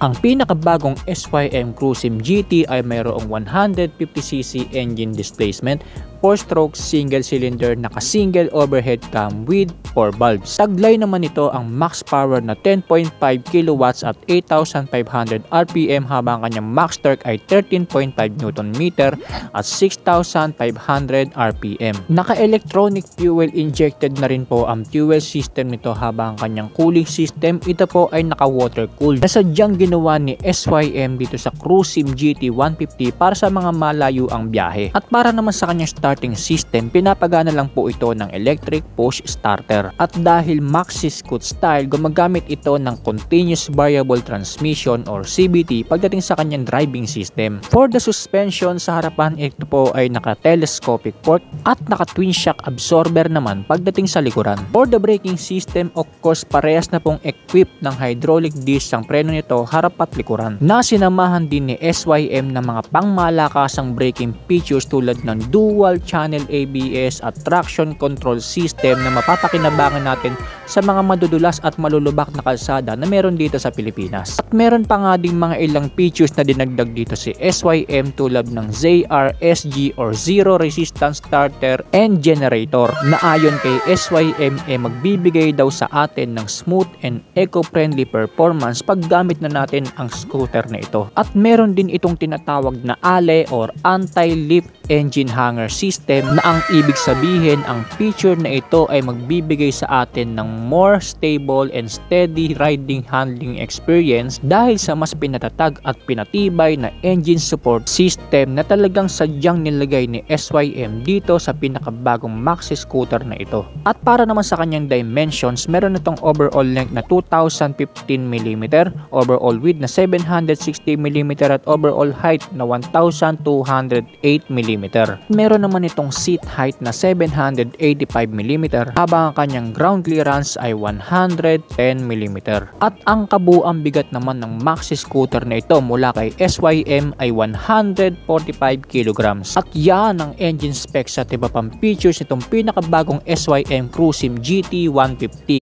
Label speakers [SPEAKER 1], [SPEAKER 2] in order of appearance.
[SPEAKER 1] Ang pinakabagong SYM Cruisim GT ay mayroong 150cc engine displacement, 4-stroke single cylinder naka-single overhead cam with 4 valves. Taglay naman ito ang max power na 10.5 kW at 8,500 RPM habang kanyang max torque ay 13.5 Nm at 6,500 RPM. Naka-electronic fuel injected na rin po ang fuel system nito habang kanyang cooling system ito po ay naka-water cooled. Nasadyang ginawa ni SYM dito sa Cruisim GT 150 para sa mga malayo ang biyahe. At para naman sa kanyang starting system, pinapagana lang po ito ng electric push starter. At dahil maxi scoot style, gumagamit ito ng continuous variable transmission or CVT pagdating sa kanyang driving system. For the suspension, sa harapan ito po ay naka-telescopic fork at naka-twin shock absorber naman pagdating sa likuran. For the braking system, of course, parehas na pong equipped ng hydraulic disc ang preno nito harap at likuran. Nasinamahan din ni SYM ng mga pangmalakasang braking features tulad ng dual channel ABS at traction control system na mapapakinabangan natin sa mga madudulas at malulubak na kalsada na meron dito sa Pilipinas. At meron pa nga ding mga ilang features na dinagdag dito si SYM tulad ng ZRSG or Zero Resistance Starter and Generator na ayon kay SYM magbibigay daw sa atin ng smooth and eco-friendly performance pag gamit na natin ang scooter na ito. At meron din itong tinatawag na ALE or Anti-Lift Engine Hanger System na ang ibig sabihin ang feature na ito ay magbibigay sa atin ng more stable and steady riding handling experience dahil sa mas pinatatag at pinatibay na engine support system na talagang sadyang nilagay ni SYM dito sa pinakabagong maxi scooter na ito. At para naman sa kanyang dimensions, meron itong overall length na 2,015mm, overall width na 760mm at overall height na 1,208mm. Meron naman itong seat height na 785mm habang ang kanyang ground clearance ay 110mm. At ang kabuuang bigat naman ng maxi scooter na ito mula kay SYM ay 145 kg. At yan ang engine specs at iba pang features itong pinakabagong SYM Cruisim GT 150.